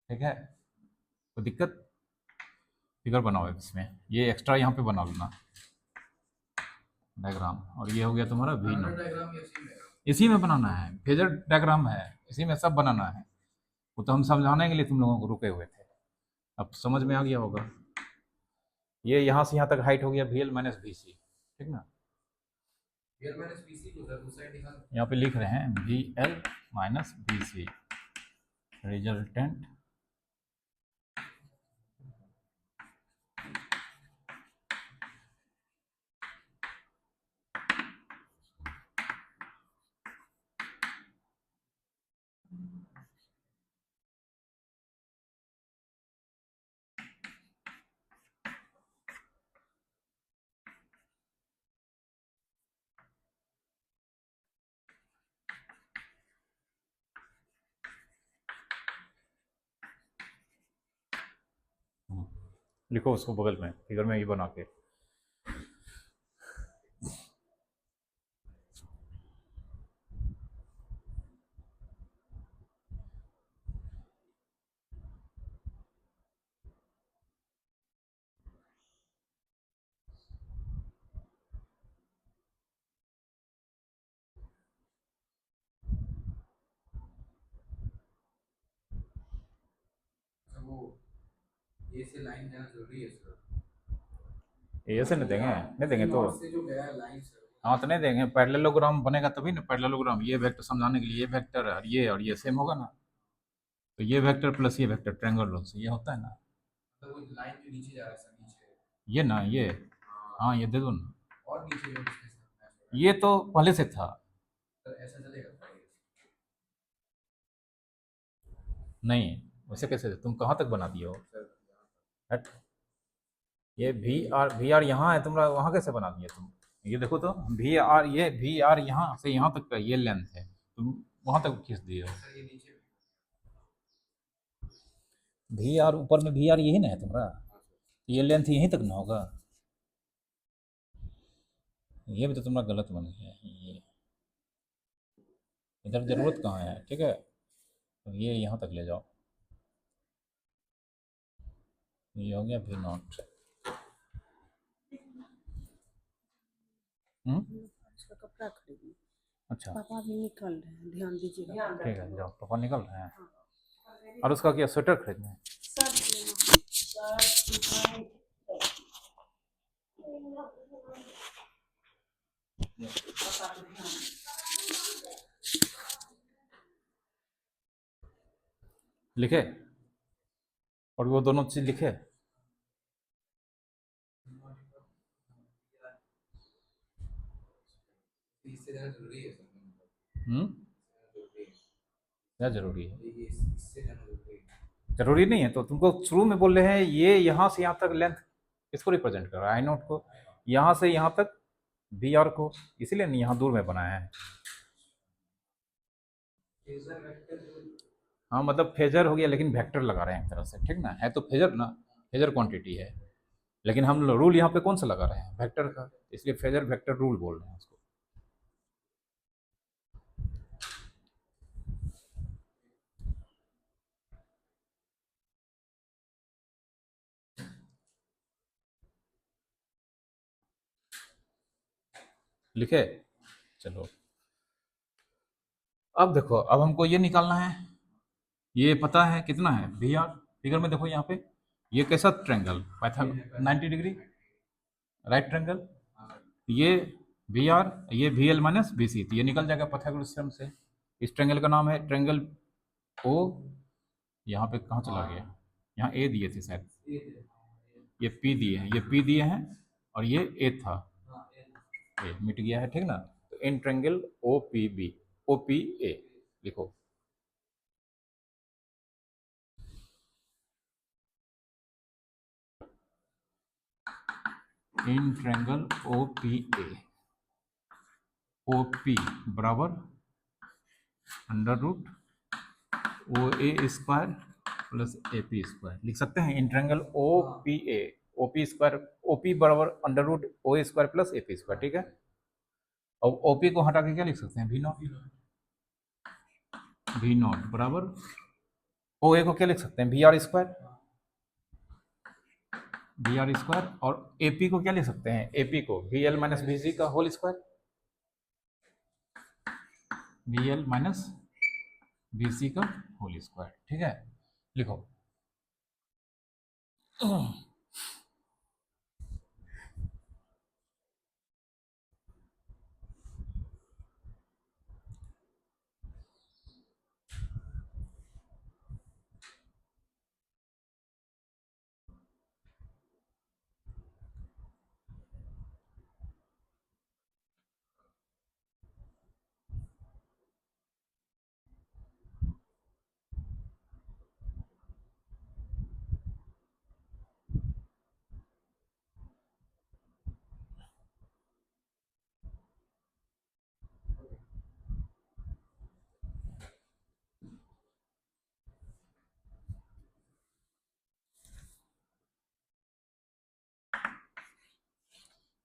ठीक है। तो दिक्कत, फिगर बनाओ इसमें, ये एक्स्ट्रा यहाँ पे बना लेना डायग्राम, और ये हो गया तुम्हारा वी नॉट। इसी में बनाना है, फेजर डायग्राम है, इसी में सब बनाना है। वो तो हम समझाने के लिए तुम लोगों को रुके हुए थे, अब समझ में आ गया होगा। ये यहाँ से यहाँ तक हाइट हो गया V L minus V C, ठीक ना। यहाँ पे लिख रहे हैं V L minus V C resultant लिखो उसको बगल में, फिगर में ये बना के। ये ऐसे नहीं देंगे, नहीं देंगे तो, हाँ तो नहीं देंगे। पैरेललोग्राम बनेगा तभी ना, पैरेललोग्राम, ये वेक्टर समझाने के लिए, ये वेक्टर और ये सेम होगा ना। तो ये वेक्टर प्लस ये वेक्टर ट्रायंगल से ये होता है ना, ये ना ये, हाँ ये दे दो ना, ये तो पहले से था। नहीं, वैसे कैसे, तुम कहाँ तक बना दिए हो, हट। ये वी आर यहाँ है, तुमरा वहाँ कैसे बना दिया तुम? ये देखो तो वी आर यहाँ से यहाँ तक का ये लेंथ है, तुम वहाँ तक खींच दिए हो। वी आर ऊपर में वी आर यही ना है तुम्हारा, ये लेंथ यहीं तक ना होगा। ये भी तो तुम्हारा गलत बन गया ये, इधर जरूरत कहाँ है, ठीक है। तो ये यहाँ तक ले जाओ, ये हो गया वी नॉट। उसका कपड़ा खरीदना। अच्छा पापा भी निकल रहे हैं, ध्यान दीजिएगा। ठीक है, जाओ, पापा निकल रहे हैं। और उसका क्या स्वेटर खरीदना है? लिखे, और वो दोनों चीज लिखे। क्या जरूरी है? जरूरी नहीं है तो तुमको शुरू में बोल रहे हैं ये यहाँ से यहाँ तक लेंथ किसको रिप्रेजेंट कर रहा है? आई नोट को, यहाँ से यहाँ तक वी आर को, इसीलिए नहीं यहाँ दूर में बनाया है। हाँ मतलब फेजर हो गया, लेकिन वेक्टर लगा रहे हैं एक तरह से, ठीक ना है, तो फेजर ना, फेजर क्वांटिटी है, लेकिन हम रूल यहाँ पे कौन सा लगा रहे हैं? वेक्टर का, इसलिए फेजर वेक्टर रूल बोल रहे हैं उसको। लिखे, चलो अब देखो, अब हमको ये निकालना है, ये पता है कितना है वी आर। फिगर में देखो यहाँ पे, ये कैसा triangle, pythagoras 90 degree right triangle, ये वी आर, ये V L minus B C, तो ये निकल जाएगा पाइथागोरस थ्योरम से। इस ट्रेंगल का नाम है ट्रेंगल ओ, यहाँ पे कहाँ चला गया, यहाँ ए दिए थे शायद, ये पी दिए हैं, ये पी दिए हैं, और ये ए था, ए मिट गया है, ठीक ना। तो in triangle O P B, O P A लिखो। In triangle O P A, O P बराबर under root O A square plus A P square, लिख सकते हैं। In triangle O P A, O P square, O P बराबर under root O square plus A P square, ठीक है। और ओ पी को हटा के क्या लिख सकते हैं? वी नॉट, वी नॉट बराबर ओ ए को क्या लिख सकते हैं? V R square, V R square, और ए पी को क्या लिख सकते हैं? ए पी को V L minus V C का whole square, V L minus V C का होल स्क्वायर, ठीक है। लिखो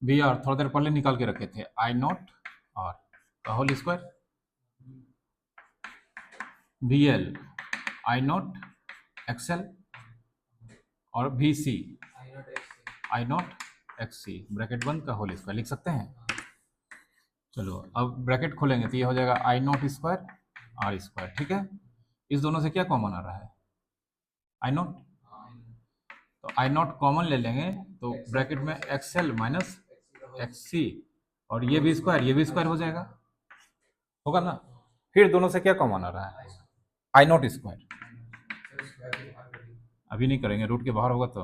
वी आर थोड़ा देर पहले निकाल के रखे थे, आई नॉट आर का whole square, V L I naught XL, और V C I naught X C bracket बंद का होल स्क्वायर, लिख सकते हैं। चलो अब ब्रैकेट खोलेंगे तो ये हो जाएगा आई नॉट स्क्वायर आर स्क्वायर, ठीक है। इस दोनों से क्या कॉमन आ रहा है? आई नॉट, तो आई नॉट कॉमन ले लेंगे तो ब्रैकेट में एक्सएल माइनस एक्स सी, और ये भी स्क्वायर हो जाएगा, होगा ना। फिर दोनों से क्या कॉमन आ रहा है? आई नॉट स्क्वायर, अभी नहीं करेंगे, रूट के बाहर होगा तो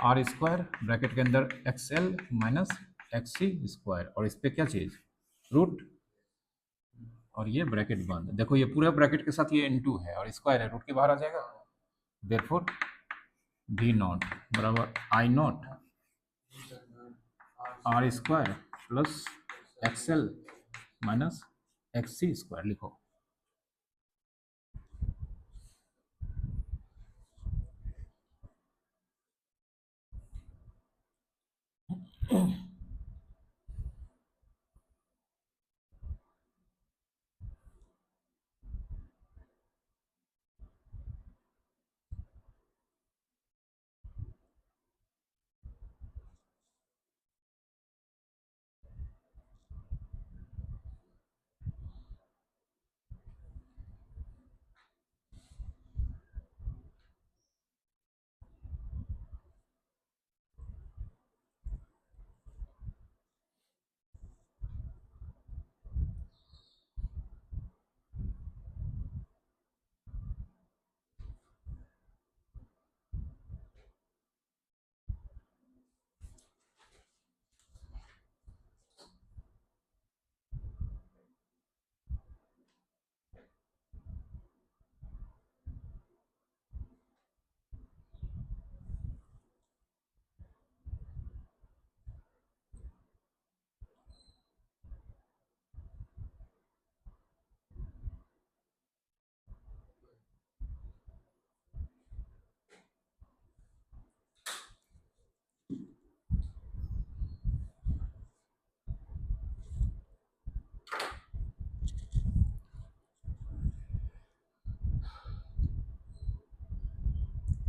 आर स्क्वायर ब्रैकेट के अंदर XL minus X C square, और इस पर क्या चीज रूट, और ये ब्रैकेट बंद। देखो ये पूरा ब्रैकेट के साथ ये इनटू है और स्क्वायर है, रूट के बाहर आ जाएगा, देयरफॉर वी नॉट बराबर I naught R square plus XL minus X C square लिखो।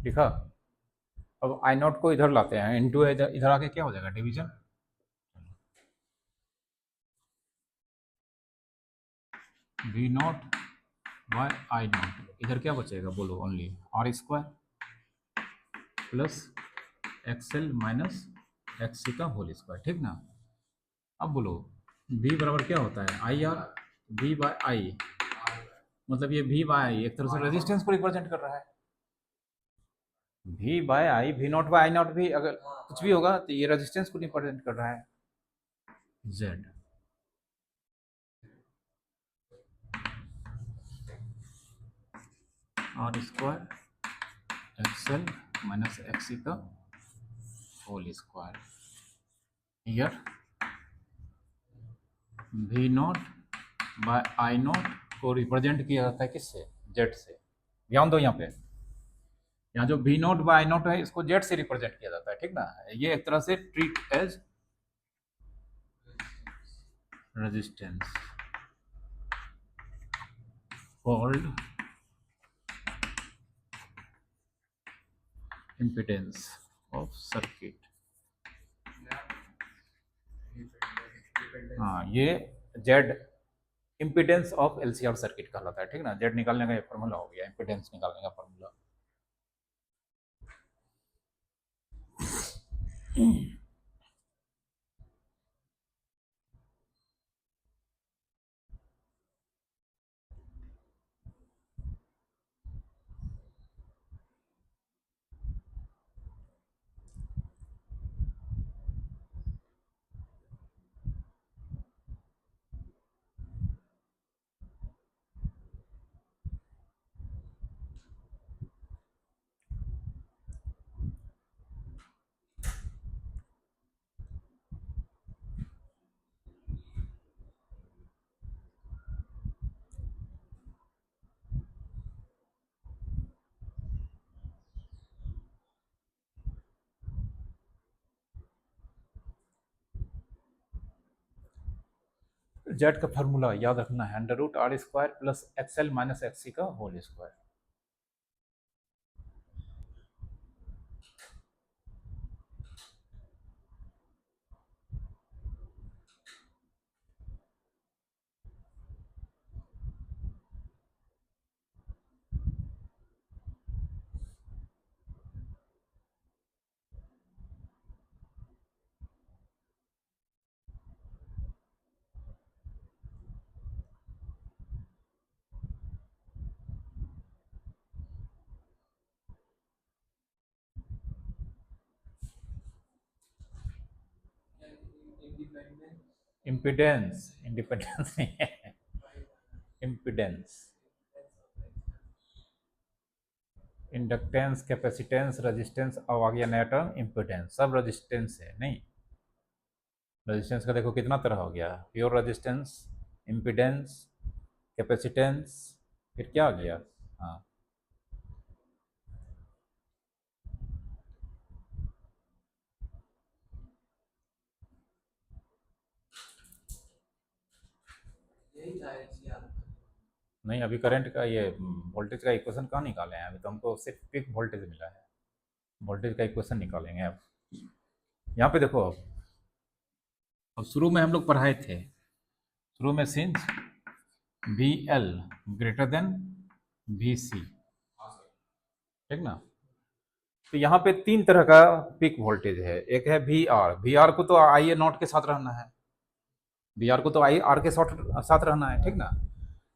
लिखा। अब आई नॉट को इधर लाते हैं, इनटू इधर इधर आके क्या हो जाएगा division. V naught by I naught, इधर क्या बचेगा बोलो, only R square plus XL minus X C का होल स्क्वायर, ठीक ना। अब बोलो v बराबर क्या होता है आई आर, v बाय आई, मतलब ये v बाय आई एक तरह से रेजिस्टेंस को रिप्रेजेंट कर रहा है। v by I, V naught by I naught भी अगर कुछ भी होगा तो ये रेजिस्टेंस को रिप्रेजेंट कर रहा है। z R square XL minus X C का whole square, here V naught by I naught को रिप्रेजेंट किया जाता है किससे, जेड से। ध्यान दो यहाँ पे, यहाँ जो V naught by I naught है इसको जेड से रिप्रेजेंट किया जाता है, ठीक ना। ये एक तरह से treat as resistance called impedance of circuit। हाँ ये Z impedance of LCR circuit कहलाता है, ठीक ना। Z निकालने का ये फॉर्मूला हो गया, impedance निकालने का फॉर्मूला। जेड का फॉर्मूला याद रखना है, under root R square plus XL minus X C का होल स्क्वायर। इम्पिडेंस, इंडिपेंडेंस नहीं है, इम्पिडेंस। इंडक्टेंस, कैपेसिटेंस, रेजिस्टेंस, अब आ गया नया टर्म इम्पिडेंस। सब रेजिस्टेंस है नहीं। रेजिस्टेंस का देखो कितना तरह हो गया, प्योर रेजिस्टेंस, इम्पिडेंस, कैपेसिटेंस, फिर क्या आ गया। हाँ, नहीं अभी करंट का ये वोल्टेज का इक्वेशन कहाँ निकाले हैं, अभी तो हमको सिर्फ पीक वोल्टेज मिला है। वोल्टेज का इक्वेशन निकालेंगे अब। यहाँ पे देखो, अब शुरू में हम लोग पढ़ाए थे, शुरू में since V L greater than V C, ठीक ना। तो यहाँ पे तीन तरह का पीक वोल्टेज है। एक है वी आर, वी आर को तो आई ए नॉट के साथ रहना है, वी आर को तो आई आर के साथ रहना है, ठीक ना।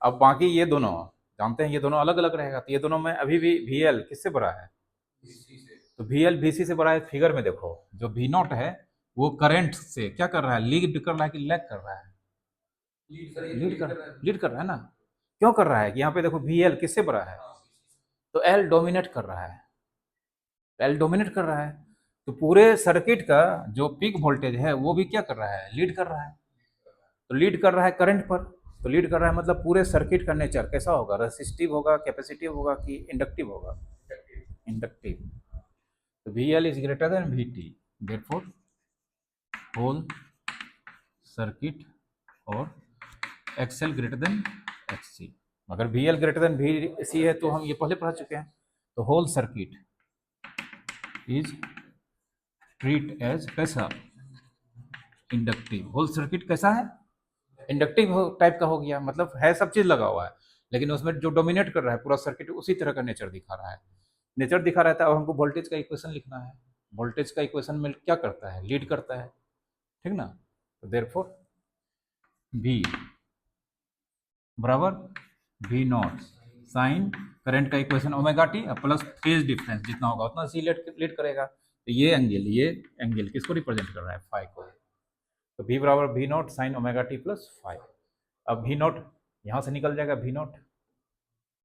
अब बाकी ये दोनों जानते हैं, ये दोनों अलग अलग रहेगा, तो ये दोनों में अभी भी वी एल किससे बड़ा है, तो वी एल वी सी से बड़ा है। फिगर में देखो जो वी नॉट है वो करंट से क्या कर रहा है, लीड कर रहा है कि लैग कर रहा है, लीड कर रहा है ना। क्यों कर रहा है कि यहाँ पे देखो वी एल किससे बड़ा है, तो एल डोमिनेट कर रहा है, एल डोमिनेट कर रहा है। तो पूरे सर्किट का जो पीक वोल्टेज है वो भी क्या कर रहा है, लीड कर रहा है। तो लीड कर रहा है करंट पर, तो लीड कर रहा है मतलब पूरे सर्किट का नेचर कैसा होगा, रेसिस्टिव होगा, कैपेसिटिव होगा कि इंडक्टिव होगा, इंडक्टिव। तो V L is greater than V T, therefore whole circuit और एक्सएल ग्रेटर देन एक्ससी। अगर V L greater than V C है तो हम ये पहले पढ़ चुके हैं। तो whole circuit is treat as कैसा, इंडक्टिव। होल सर्किट कैसा है, इंडक्टिव टाइप का हो गया, मतलब है सब चीज लगा हुआ है, लेकिन उसमें जो डोमिनेट कर रहा है पूरा सर्किट उसी तरह का नेचर दिखा रहा है, नेचर दिखा रहा था। अब हमको वोल्टेज का इक्वेशन लिखना है। वोल्टेज का इक्वेशन में क्या करता है, लीड करता है, ठीक ना। तो देयरफॉर वी बराबर वी नॉट साइन करंट का equation omega T plus phase difference जितना होगा उतना सी लीड करेगा। तो ये एंगल किसको रिप्रेजेंट कर रहा है, फाई को। तो वी बराबर V naught sine omega T plus phi. अब वी नॉट यहाँ से निकल जाएगा वी नॉट।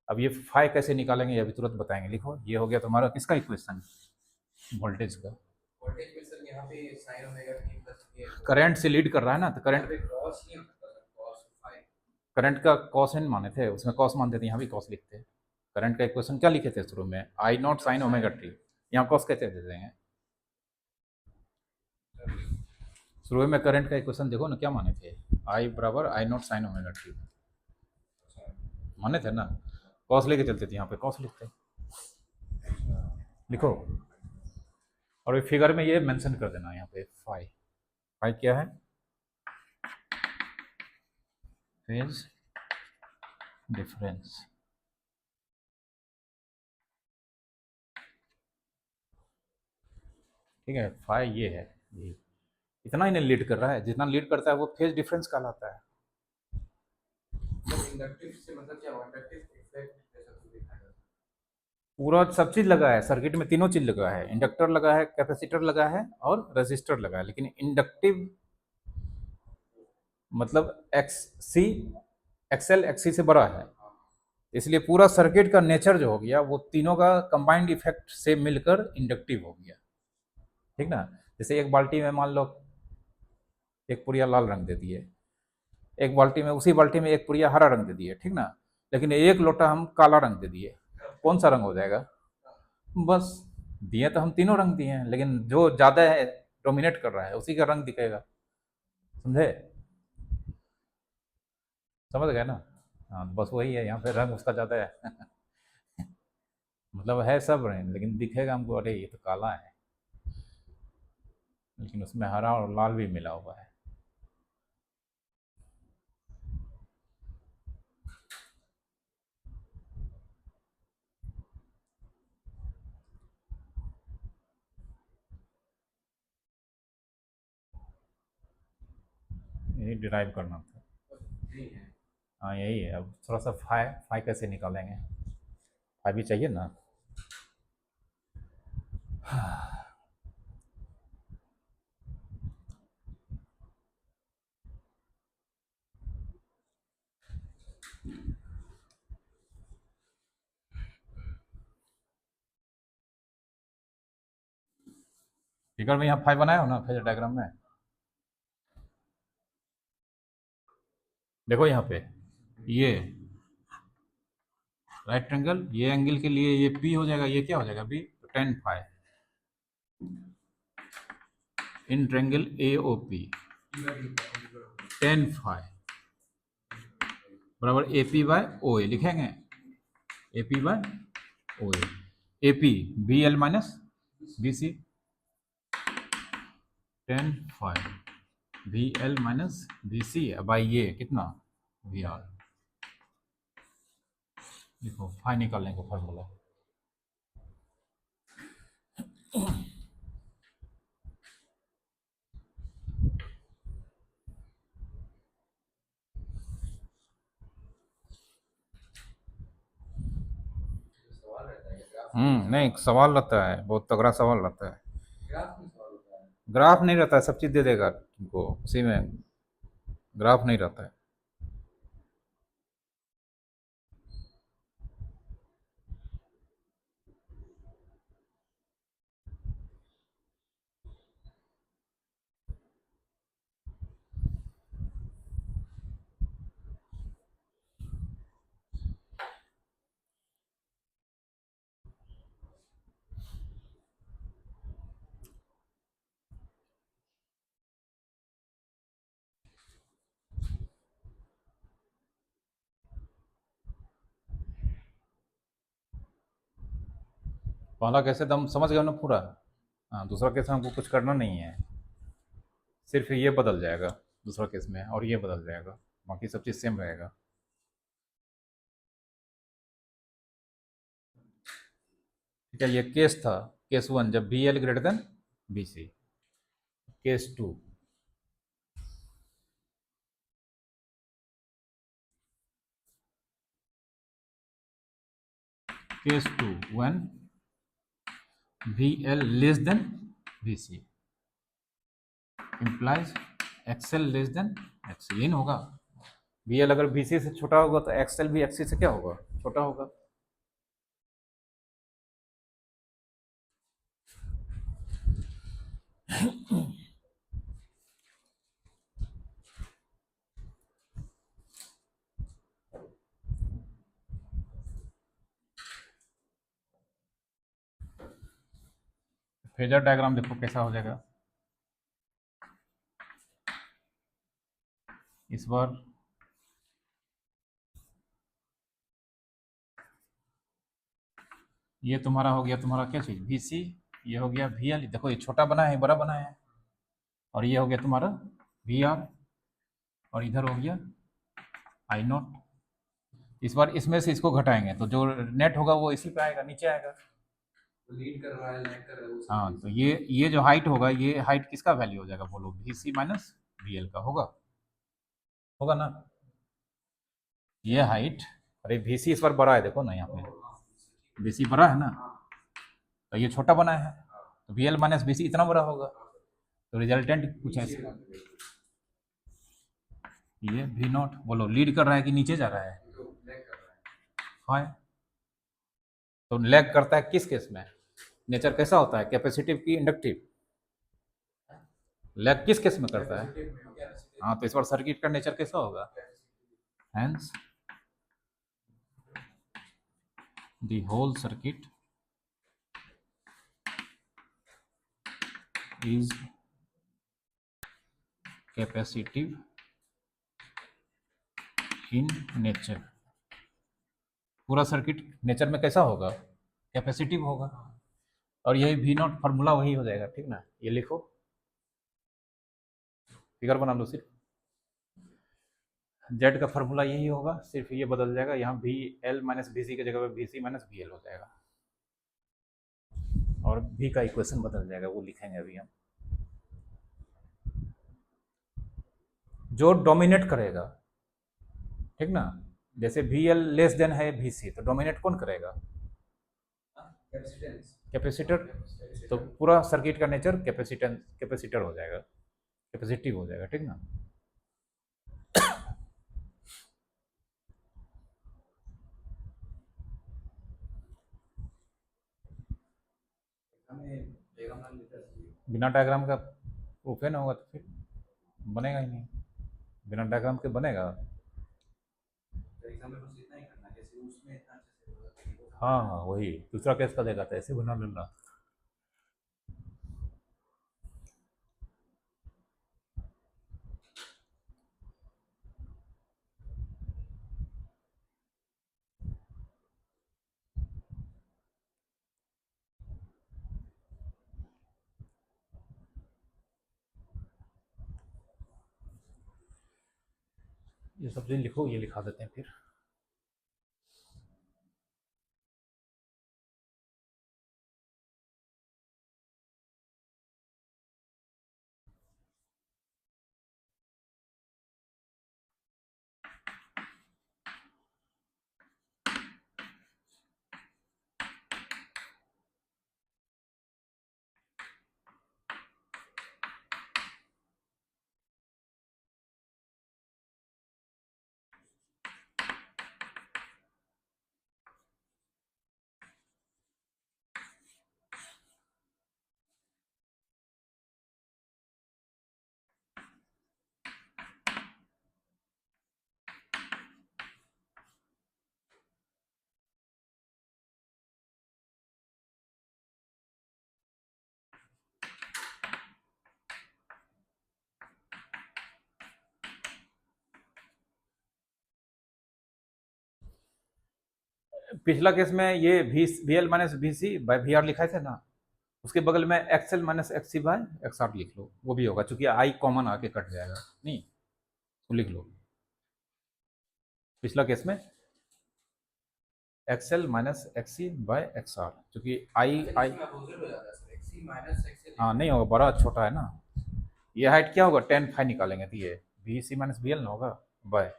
अब ये फाई कैसे निकालेंगे ये अभी तुरंत बताएंगे। लिखो, ये हो गया तुम्हारा किसका इक्वेशन, वोल्टेज का। करंट से लीड कर रहा है ना, तो करंट का कॉस एन माने थे, उसमें कॉस मानते थे, यहाँ भी कॉस लिखते हैं। करंट का इक्वेशन क्या लिखे थे शुरू में, आई नॉट साइन ओमेगा टी, यहाँ कॉस कैसे दे देंगे। शुरू में करंट का इक्वेशन देखो ना क्या माने थे, आई बराबर I naught sine omega T माने थे ना, कॉस लेके चलते थे, यहाँ पे कॉस लिखते। लिखो, और ये फिगर में ये मेंशन कर देना यहाँ पे फाई। फाई क्या है, फेज डिफरेंस। ठीक है, फाई ये है, ये इतना ही नहीं लीड कर रहा है, जितना लीड करता है वो फेज डिफरेंस कहलाता है। पूरा सब चीज लगा है सर्किट में, तीनों चीज लगा है, इंडक्टर लगा है, कैपेसिटर लगा है और रेजिस्टर लगा है। लेकिन इंडक्टिव मतलब एक्स सी एक्सएल एक्सी से बड़ा है, इसलिए पूरा सर्किट का नेचर जो हो गया वो तीनों का कंबाइंड इफेक्ट से मिलकर इंडक्टिव हो गया, ठीक ना। जैसे एक बाल्टी में मान लो एक पुड़िया लाल रंग दे दिए, एक बाल्टी में उसी बाल्टी में एक पुड़िया हरा रंग दे दिए, ठीक ना। लेकिन एक लोटा हम काला रंग दे दिए, कौन सा रंग हो जाएगा, बस दिए तो हम तीनों रंग दिए हैं, लेकिन जो ज्यादा है डोमिनेट कर रहा है उसी का रंग दिखेगा, समझे, समझ गए ना। हाँ बस वही है, यहाँ पे रंग उसका ज्यादा है मतलब है सब रंग लेकिन दिखेगा हमको अरे ये तो काला है, लेकिन उसमें हरा और लाल भी मिला हुआ है। यही डिराइव करना था। हाँ यही है, अब थोड़ा सा फाई फाई कैसे निकालेंगे, फाई भी चाहिए ना। फिगर में यहाँ 5 बनाया हो ना फेजर डायग्राम में, देखो यहाँ पे ये राइट ट्रायंगल, ये एंगल के लिए ये P हो जाएगा, ये क्या हो जाएगा B, tan phi in triangle AOP, tan phi बराबर AP बाय OA लिखेंगे, AP by OA, AP BL minus BC, tan phi BL minus BC by ये कितना VR, देखो फाई निकालने का फॉर्मूला। नहीं सवाल रहता है, बहुत तगड़ा सवाल रहता है। ग्राफ नहीं रहता है, सब चीज़ दे देगा तुमको उसी में, ग्राफ नहीं रहता है। पहला कैसे दम समझ गए ना पूरा। हाँ, दूसरा केस में हमको कुछ करना नहीं है, सिर्फ ये बदल जाएगा दूसरा केस में, और ये बदल जाएगा, बाकी सब चीज़ सेम रहेगा। ठीक है, ये केस था, केस 1 जब BL greater than BC, case 2 when BL less than BC implies XL less than XC, ये होगा। BL अगर BC से छोटा होगा तो XL भी XC से क्या होगा, छोटा होगा। फेजर डायग्राम देखो कैसा हो जाएगा इस बार। ये तुम्हारा हो गया, तुम्हारा क्या चीज BC, ये हो गया VL, देखो ये छोटा बना है बड़ा बना है, और ये हो गया तुम्हारा VR, और इधर हो गया I0। इस बार इसमें से इसको घटाएंगे तो जो नेट होगा वो इसी पे आएगा, नीचे आएगा। लीड कर रहा है, लैग कर रहा है, हाँ तो ये जो हाइट होगा, ये हाइट किसका वैल्यू हो जाएगा बोलो, BC माइनस BL का होगा, होगा ना। ये हाइट, अरे BC इस बार बड़ा है देखो ना, यहाँ पे BC बड़ा है ना, तो ये छोटा बना है, तो BL माइनस BC इतना बड़ा होगा, तो रिजल्टेंट कुछ ऐसे, ये V0 बोलो लीड कर रहा है कि नीचे जा रहा है, हाँ तो लैग करता है किस केस में, नेचर कैसा होता है, कैपेसिटिव की इंडक्टिव, लैग किस केस में करता है। हाँ तो इस बार सर्किट का नेचर कैसा होगा, hence the whole circuit is capacitive in nature, पूरा सर्किट नेचर में कैसा होगा, कैपेसिटिव होगा, और यही V0 फार्मूला वही हो जाएगा, ठीक ना। ये लिखो, फिगर बना लो, सिर्फ जेड का फार्मूला यही होगा, सिर्फ ये बदल जाएगा, यहाँ VL माइनस BC की जगह पे BC माइनस BL हो जाएगा, और V का इक्वेशन बदल जाएगा, वो लिखेंगे अभी हम। जो डोमिनेट करेगा, ठीक ना, जैसे VL लेस देन है BC, तो डोमिनेट कौन करेगा, कैपेसिटर, तो पूरा सर्किट का नेचर कैपेसिटर हो जाएगा, कैपेसिटिव हो जाएगा, ठीक ना। बिना डायग्राम का प्रूफ है ना होगा तो फिर बनेगा ही नहीं, बिना डायग्राम के बनेगा। हाँ हाँ वही दूसरा केस का देगा तो ऐसे बना लेना। ये सब चीज़ लिखो, ये लिखा देते हैं फिर। पिछला केस में ये V L minus V C by V R लिखाए थे ना, उसके बगल में XL minus X C by X R लिख लो, वो भी होगा क्योंकि आई कॉमन आके कट जाएगा। नहीं वो लिख लो पिछला केस में XL minus X C by X R, क्योंकि आई आई हाँ नहीं होगा, बड़ा छोटा है ना। ये हाइट क्या होगा, 10 फाइव निकालेंगे तो ये V C minus V L ना होगा बाय।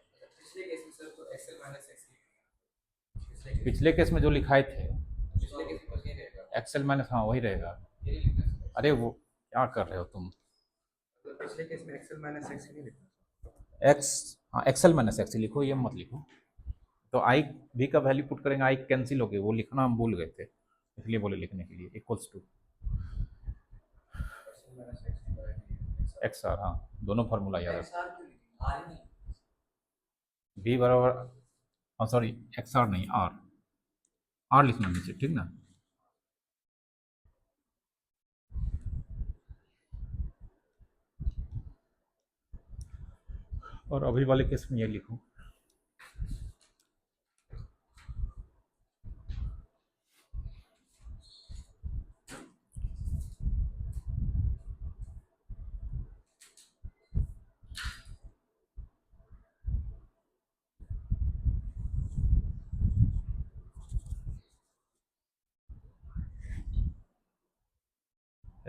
पिछले केस में जो लिखाए थे एक्सएल माइनस, हाँ वही रहेगा। अरे वो क्या कर रहे हो तुम, एक्स, हाँ एक्सएल माइनस एक्स लिखो, ये मत लिखो। तो आई भी का वैल्यू पुट करेंगे, आई कैंसिल हो गई, वो लिखना हम भूल गए थे इसलिए बोले लिखने के लिए, इक्वल्स टू एक्स आर। हाँ दोनों फार्मूला याद है। बी बराबर, हाँ सॉरी एक्स आर नहीं आर, आर लिखना नीचे ठीक ना। और अभी वाले केस में ये लिखो,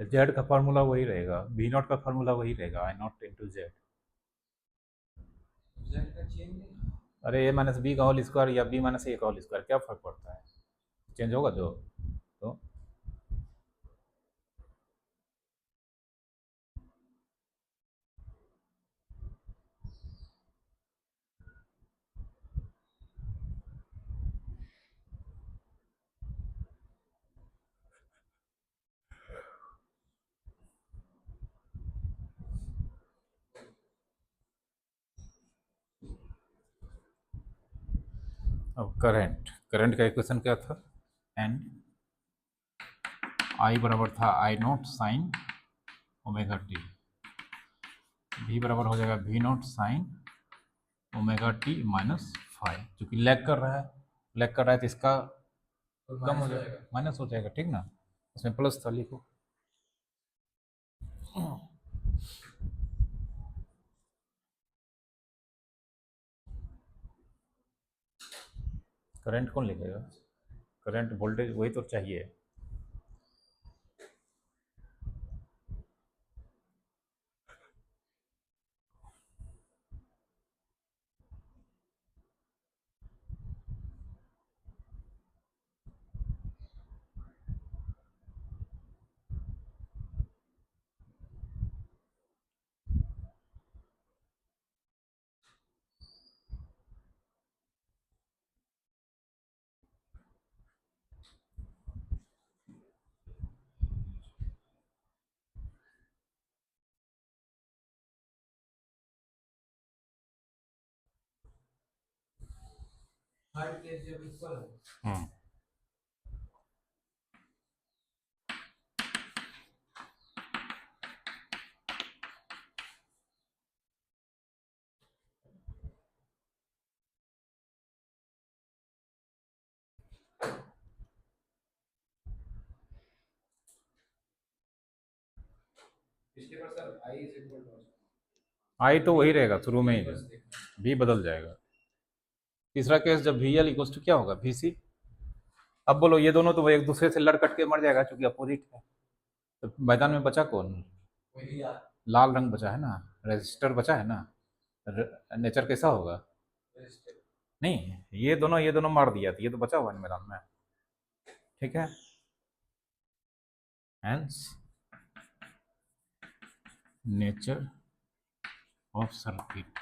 जेड का फार्मूला वही रहेगा, बी नॉट का फार्मूला वही रहेगा, आई नॉट इंटू जेड। अरे ए माइनस बी का होल स्क्वायर या बी माइनस ए का होल स्क्वायर क्या फर्क पड़ता है, चेंज होगा जो तो। अब करंट, करंट का इक्वेशन क्या था, एंड आई बराबर था आई नॉट साइन ओमेगा टी, भी बराबर हो जाएगा भी not sine omega T minus five, क्योंकि लैग कर रहा है, लैग कर रहा है तो इसका कम हो जाएगा, माइनस हो जाएगा ठीक ना, उसमें प्लस था लिखो। करंट कौन लिखेगा, करंट वोल्टेज वही तो चाहिए। हम्म आई तो वही रहेगा शुरू में ही, भी बदल जाएगा। तीसरा केस जब वी एल इक्वल्स टू क्या होगा, वी सी। अब बोलो ये दोनों तो वो एक दूसरे से लड़ कट के मर जाएगा क्योंकि अपोजिट है। तो मैदान में बचा कौन, लाल रंग बचा है ना, रजिस्टर बचा है ना। नेचर कैसा होगा, नहीं ये दोनों मार दिया तो ये तो बचा हुआ है मैदान में, ठीक है। हेंस नेचर ऑफ सर्किट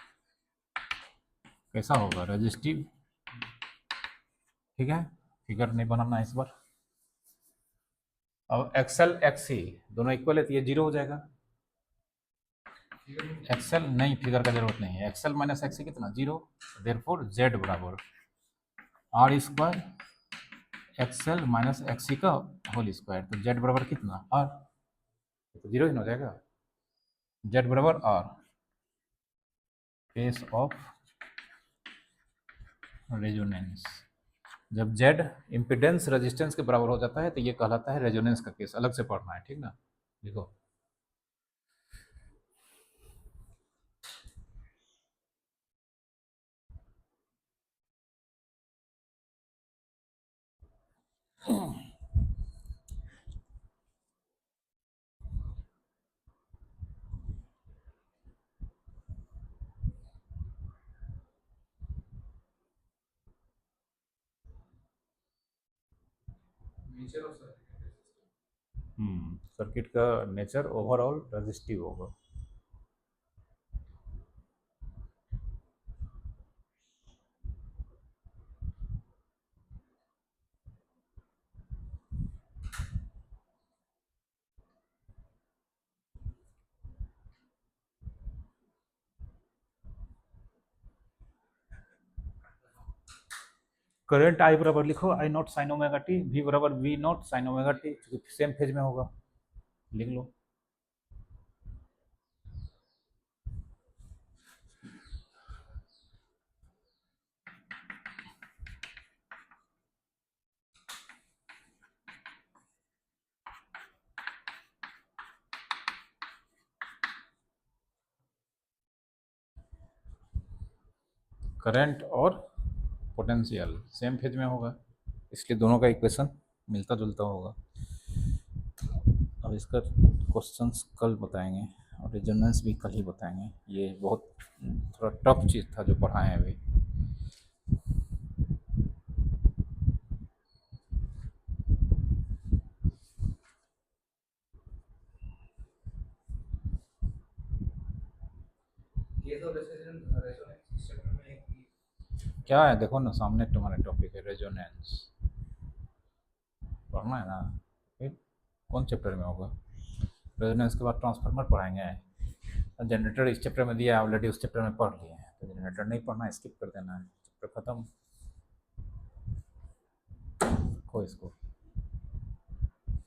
कैसा होगा, रजिस्टिव, ठीक है। फिगर नहीं बनाना इस बार। अब एक्सएल एक्सी दोनों इक्वल है तो ये जीरो हो जाएगा। एक्सएल नहीं, फिगर का जरूरत नहीं है, एक्सएल माइनस एक्सी कितना, जीरो। देयरफॉर जेड बराबर R square XL minus XC का होल स्क्वायर, तो जेड बराबर कितना, आर, तो जीरो ही हो जाएगा। जेड बराबर आर, केस ऑफ रेजोनेंस, जब जेड इम्पिडेंस रेजिस्टेंस के बराबर हो जाता है तो ये कहलाता है रेजोनेंस का केस, अलग से पढ़ना है, ठीक ना। देखो सर्किट का नेचर ओवरऑल रेजिस्टिव होगा। करंट आई बराबर लिखो I naught sine omega T, V बराबर V naught sine omega T, same phase में होगा, लिख लो। करंट और पोटेंशियल सेम फेज में होगा, इसलिए दोनों का इक्वेशन मिलता जुलता होगा। अब इसका क्वेश्चंस कल बताएंगे और रेजोनेंस भी कल ही बताएंगे, ये बहुत थोड़ा टफ चीज़ था जो पढ़ाए हैं अभी। क्या है देखो ना, सामने तुम्हारे टॉपिक है रेजोनेंस, पढ़ना है ना। फिर कौन चैप्टर में होगा, रेजोनेंस के बाद ट्रांसफार्मर पढ़ाएंगे, जनरेटर इस चैप्टर में दिया है ऑलरेडी, उस चैप्टर में पढ़ लिए हैं, तो जनरेटर नहीं पढ़ना, स्किप कर देना है, चैप्टर खत्म। को इसको